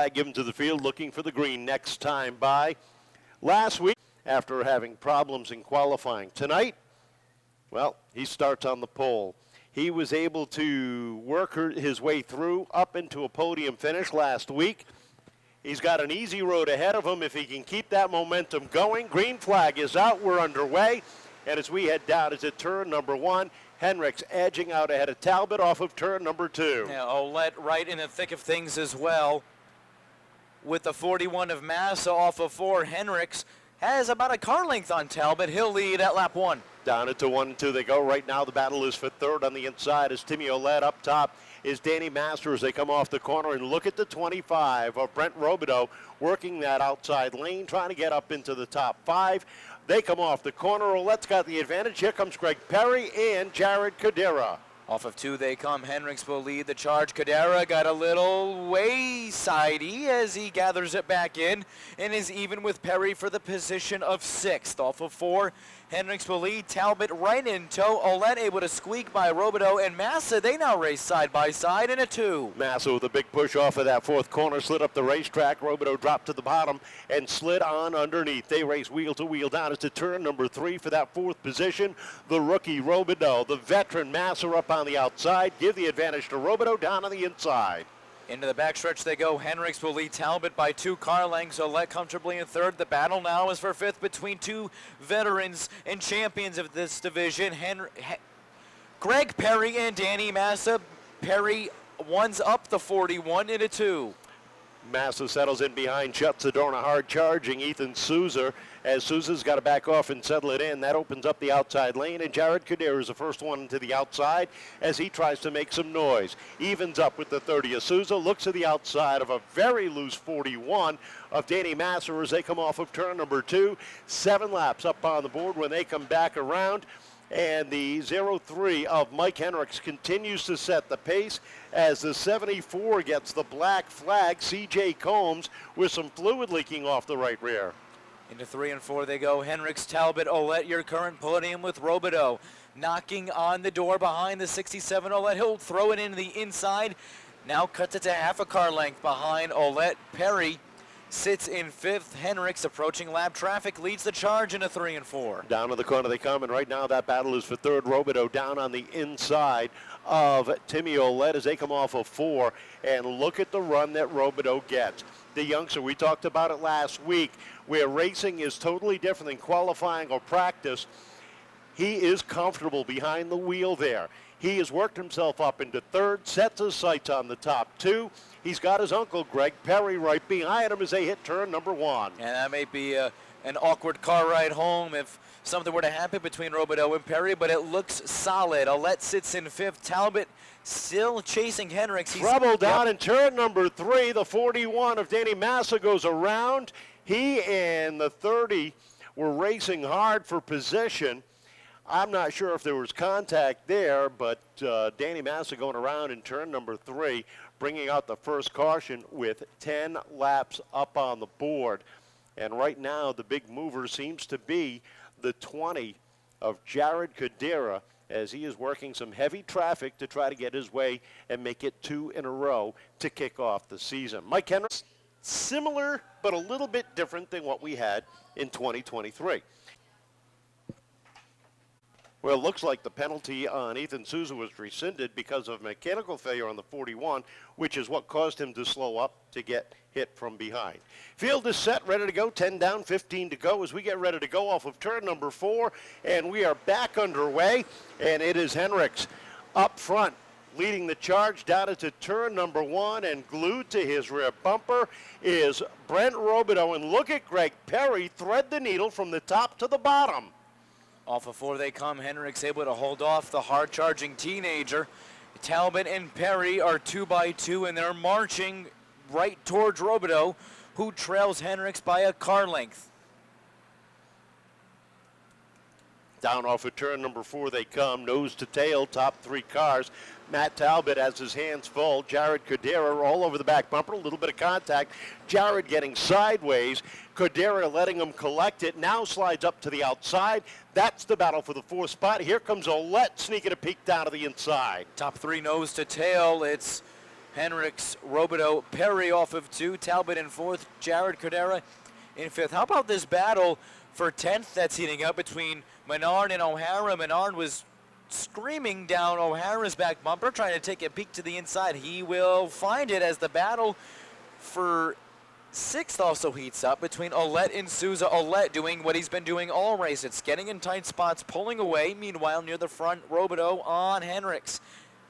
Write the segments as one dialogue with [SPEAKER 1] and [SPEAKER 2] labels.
[SPEAKER 1] flag given to the field, looking for the green next time by. Last week, after having problems in qualifying. Tonight, well, he starts on the pole. He was able to work his way through up into a podium finish last week. He's got an easy road ahead of him if he can keep that momentum going. Green flag is out. We're underway. And as we head down into turn number 1, Henriques edging out ahead of Talbot off of turn number 2.
[SPEAKER 2] Yeah, Ouellette right in the thick of things as well. With the 41 of Massa off of 4, Henriques has about a car length on Talbot. He'll lead at lap 1.
[SPEAKER 1] Down into 1 and 2 they go. Right now the battle is for third on the inside as Timmy Ouellette. Up top is Danny Master as they come off the corner. And look at the 25 of Brent Robideau working that outside lane, trying to get up into the top 5. They come off the corner. Ouellette's got the advantage. Here comes Greg Perry and Jared Cordeira.
[SPEAKER 2] Off of 2 they come. Henriques will lead the charge. Cordeira got a little waysidey as he gathers it back in and is even with Perry for the position of 6th. Off of 4, Henriques will lead. Talbot right in tow. Ouellette able to squeak by Robideau and Massa. They now race side by side in a 2.
[SPEAKER 1] Massa with a big push off of that 4th corner, slid up the racetrack. Robideau dropped to the bottom and slid on underneath. They race wheel to wheel down into turn number 3 for that 4th position. The rookie Robideau, the veteran Massa up on the outside, give the advantage to Robideau down on the inside.
[SPEAKER 2] Into the backstretch they go. Henriques will lead Talbot by 2 car lengths. Ouellette comfortably in 3rd. The battle now is for 5th between 2 veterans and champions of this division. Greg Perry and Danny Massa. Perry one's up the 41 in a 2.
[SPEAKER 1] Massa settles in behind, shuts the door on a hard charging Ethan Souza as Souza's got to back off and settle it in. That opens up the outside lane, and Jared Cordeira is the first one into the outside as he tries to make some noise. Evens up with the 30 of Souza, looks to the outside of a very loose 41 of Danny Massa as they come off of turn number 2. 7 laps up on the board when they come back around. And the 0-3 of Mike Henriques continues to set the pace as the 74 gets the black flag. C.J. Combs with some fluid leaking off the right rear.
[SPEAKER 2] Into 3 and 4 they go. Henriques, Talbot, Ouellette, your current podium with Robideau. Knocking on the door behind the 67 Ouellette. He'll throw it into the inside. Now cuts it to half a car length behind Ouellette. Perry sits in 5th. Henriques approaching lap traffic leads the charge into 3 and 4.
[SPEAKER 1] Down to the corner they come, and right now that battle is for 3rd. Robideau down on the inside of Timmy Ouellette as they come off of 4. And look at the run that Robideau gets. The youngster, we talked about it last week, where racing is totally different than qualifying or practice. He is comfortable behind the wheel there. He has worked himself up into 3rd, sets his sights on the top 2. He's got his uncle, Greg Perry, right behind him as they hit turn number 1.
[SPEAKER 2] And that may be an awkward car ride home if something were to happen between Robideau and Perry, but it looks solid. Ouellette sits in 5th. Talbot still chasing Henriques.
[SPEAKER 1] Trouble down in turn number 3. The 41 of Danny Massa goes around. He and the 30 were racing hard for position. I'm not sure if there was contact there, but Danny Massa going around in turn number 3, bringing out the first caution with 10 laps up on the board. And right now, the big mover seems to be the 20 of Jared Cordeira as he is working some heavy traffic to try to get his way and make it 2 in a row to kick off the season. Mike Henriques, similar but a little bit different than what we had in 2023. Well, it looks like the penalty on Ethan Souza was rescinded because of mechanical failure on the 41, which is what caused him to slow up to get hit from behind. Field is set, ready to go, 10 down, 15 to go as we get ready to go off of turn number 4, and we are back underway, and it is Henriques up front leading the charge down into turn number 1, and glued to his rear bumper is Brent Robideau, and look at Greg Perry thread the needle from the top to the bottom.
[SPEAKER 2] Off of 4 they come. Henriques able to hold off the hard-charging teenager. Talbot and Perry are 2 by 2, and they're marching right towards Robideau, who trails Henriques by a car length.
[SPEAKER 1] Down off of turn number 4 they come, nose to tail, top 3 cars. Matt Talbot has his hands full. Jared Cordeira all over the back bumper, a little bit of contact. Jared getting sideways. Cordeira letting him collect it, now slides up to the outside. That's the battle for the 4th spot. Here comes Ouellette sneaking a peek down to the inside.
[SPEAKER 2] Top 3 nose to tail. It's Henriques, Robideau, Perry off of 2, Talbot in 4th, Jared Cordeira in 5th. How about this battle for 10th that's heating up between Menard and O'Hara? Menard was screaming down O'Hara's back bumper, trying to take a peek to the inside. He will find it as the battle for 6th also heats up between Ouellette and Souza. Ouellette doing what he's been doing all race. It's getting in tight spots, pulling away. Meanwhile, near the front, Robideau on Henriques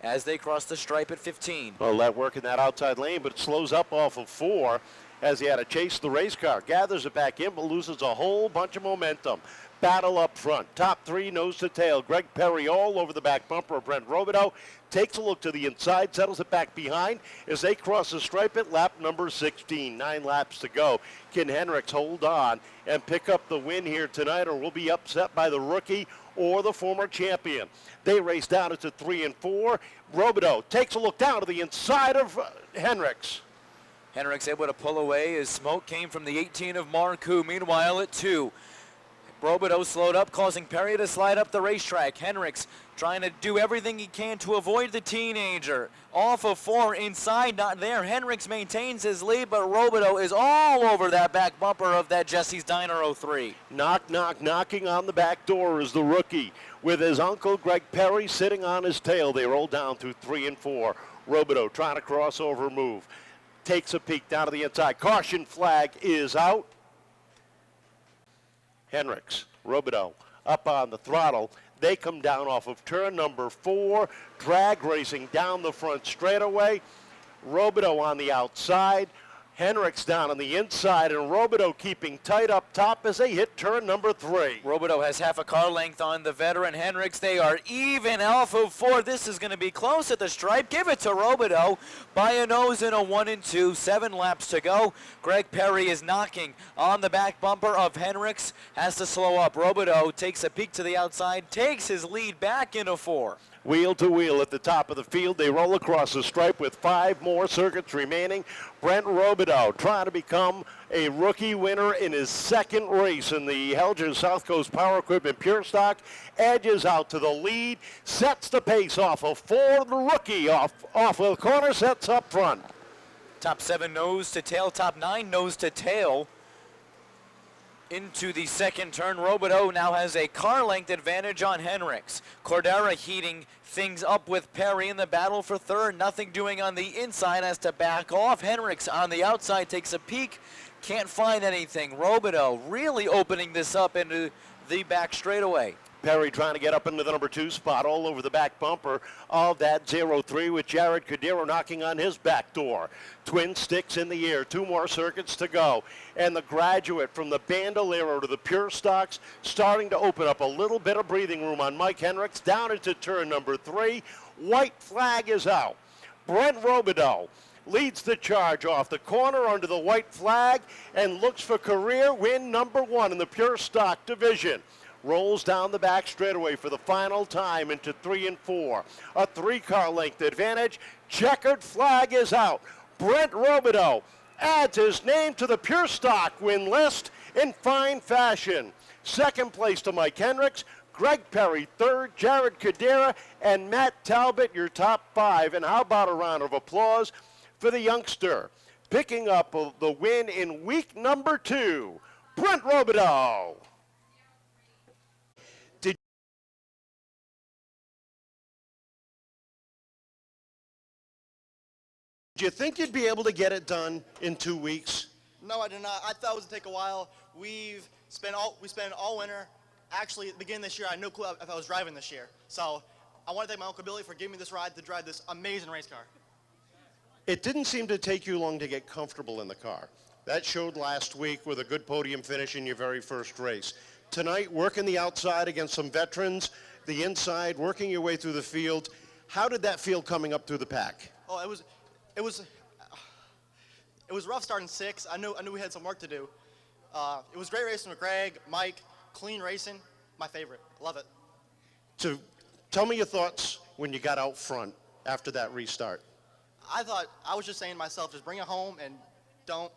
[SPEAKER 2] as they cross the stripe at 15.
[SPEAKER 1] Ouellette working that outside lane, but it slows up off of 4 as he had to chase the race car. Gathers it back in, but loses a whole bunch of momentum. Battle up front. Top 3 nose to tail. Greg Perry all over the back bumper of Brent Robideau. Takes a look to the inside, settles it back behind as they cross the stripe at lap number 16. 9 laps to go. Can Henriques hold on and pick up the win here tonight, or will be upset by the rookie or the former champion? They race down into 3 and 4. Robideau takes a look down to the inside of Henriques.
[SPEAKER 2] Henriques able to pull away as smoke came from the 18 of Marcoux. Meanwhile at 2. Robideau slowed up, causing Perry to slide up the racetrack. Henriques trying to do everything he can to avoid the teenager. Off of 4, inside, not there. Henriques maintains his lead, but Robideau is all over that back bumper of that Jesse's Diner 03.
[SPEAKER 1] Knock, knock, knocking on the back door is the rookie. With his uncle, Greg Perry, sitting on his tail. They roll down through 3 and 4. Robideau trying to crossover move. Takes a peek down to the inside. Caution flag is out. Henriques, Robideau up on the throttle. They come down off of turn number 4, drag racing down the front straightaway. Robideau on the outside, Henriques down on the inside, and Robideau keeping tight up top as they hit turn number 3.
[SPEAKER 2] Robideau has half a car length on the veteran Henriques. They are even off of 4. This is going to be close at the stripe. Give it to Robideau by a nose in a 1 and 2. 7 laps to go. Greg Perry is knocking on the back bumper of Henriques. Has to slow up. Robideau takes a peek to the outside, takes his lead back into 4.
[SPEAKER 1] Wheel to wheel at the top of the field. They roll across the stripe with 5 more circuits remaining. Brent Robideau trying to become a rookie winner in his 2nd race in the Helger South Coast Power Equipment Pure Stock. Edges out to the lead, sets the pace off of 4. The rookie off of the corner, sets up front.
[SPEAKER 2] Top 7 nose to tail, top 9 nose to tail. Into the 2nd turn, Robideau now has a car length advantage on Henriques. Cordeira heating things up with Perry in the battle for 3rd. Nothing doing on the inside, has to back off. Henriques on the outside takes a peek, can't find anything. Robideau really opening this up into the back straightaway.
[SPEAKER 1] Perry trying to get up into the number 2 spot all over the back bumper of that 03 with Jared Cordeira knocking on his back door. Twin sticks in the air. 2 more circuits to go. And the graduate from the Bandolero to the Pure Stocks starting to open up a little bit of breathing room on Mike Henriques down into turn number 3. White flag is out. Brent Robideau leads the charge off the corner under the white flag and looks for career win number 1 in the Pure Stock division. Rolls down the back straightaway for the final time into 3 and 4. A 3-car length advantage. Checkered flag is out. Brent Robideau adds his name to the Pure Stock win list in fine fashion. 2nd place to Mike Henriques, Greg Perry 3rd, Jared Cordeira, and Matt Talbot, your top 5. And how about a round of applause for the youngster picking up the win in week number 2, Brent Robideau. Do you think you'd be able to get it done in 2 weeks?
[SPEAKER 3] No, I did not. I thought it was going to take a while. We spent all winter. Actually, at the beginning of this year, I had no clue if I was driving this year. So I want to thank my Uncle Billy for giving me this ride to drive this amazing race car.
[SPEAKER 1] It didn't seem to take you long to get comfortable in the car. That showed last week with a good podium finish in your very first race. Tonight, working the outside against some veterans, the inside, working your way through the field. How did that feel coming up through the pack?
[SPEAKER 3] Oh, it was rough starting 6. I knew we had some work to do. It was great racing with Greg, Mike, clean racing. My favorite. Love it.
[SPEAKER 1] So tell me your thoughts when you got out front after that restart.
[SPEAKER 3] I was just saying to myself, just bring it home and don't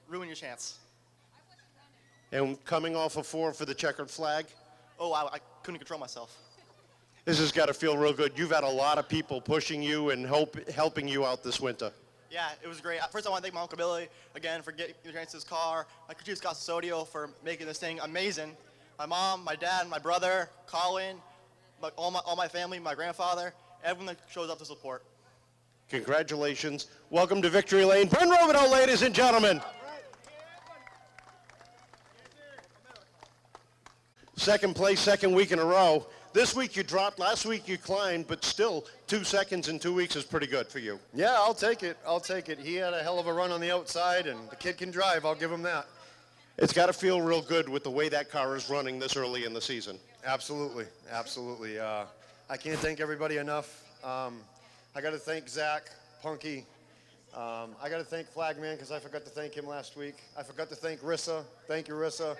[SPEAKER 3] ruin your chance.
[SPEAKER 1] And coming off of 4 for the checkered flag?
[SPEAKER 3] Oh, I couldn't control myself.
[SPEAKER 1] This has got to feel real good. You've had a lot of people pushing you and helping you out this winter.
[SPEAKER 3] Yeah, it was great. First, I want to thank my Uncle Billy again for getting me this car, my crew chief Scott Sodio for making this thing amazing, my mom, my dad, my brother, Colin, all my family, my grandfather, everyone that shows up to support.
[SPEAKER 1] Congratulations. Welcome to Victory Lane. Bryn Robideau, ladies and gentlemen. Second place, second week in a row. This week you dropped, last week you climbed, but still 2 seconds in 2 weeks is pretty good for you.
[SPEAKER 4] Yeah, I'll take it. I'll take it. He had a hell of a run on the outside, and the kid can drive. I'll give him that.
[SPEAKER 1] It's got to feel real good with the way that car is running this early in the season.
[SPEAKER 4] Absolutely, absolutely. I can't thank everybody enough. I got to thank Zach, Punky. I got to thank Flagman because I forgot to thank him last week. I forgot to thank Rissa. Thank you, Rissa.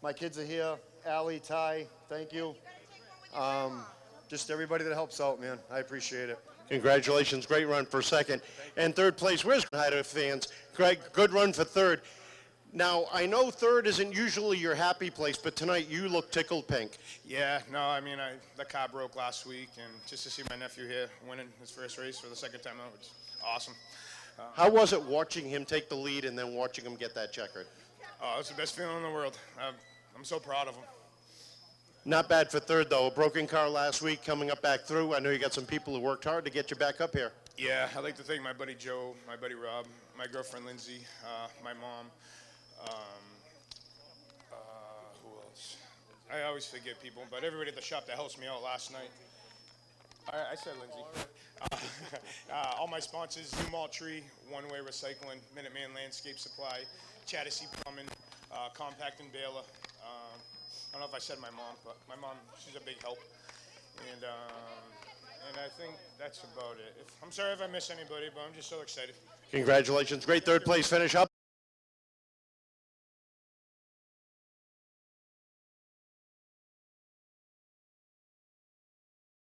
[SPEAKER 4] My kids are here. Allie, Ty, thank you. Just everybody that helps out, man. I appreciate it.
[SPEAKER 1] Congratulations. Great run for second. And third place, where's Cordeira fans? Greg, good run for third. Now, I know third isn't usually your happy place, but tonight you look tickled pink.
[SPEAKER 5] Yeah, no, I mean, the car broke last week, and just to see my nephew here winning his first race for the second time out, it's awesome.
[SPEAKER 1] How was it watching him take the lead and then watching him get that checkered?
[SPEAKER 5] Oh, it's the best feeling in the world. I'm so proud of him.
[SPEAKER 1] Not bad for third, though. A broken car last week coming up back through. I know you got some people who worked hard to get you back up here.
[SPEAKER 5] Yeah, I'd like to thank my buddy Joe, my buddy Rob, my girlfriend Lindsay, my mom. Who else? I always forget people, but everybody at the shop that helped me out last night. I said Lindsay. All my sponsors, New Malt Tree, One Way Recycling, Minuteman Landscape Supply, Chattersea Plumbing, Compact and Baylor. I don't know if I said my mom, but my mom, she's a big help. And I think that's about it. I'm sorry if I miss anybody, but I'm just so excited.
[SPEAKER 1] Congratulations. Great third place finish. Up.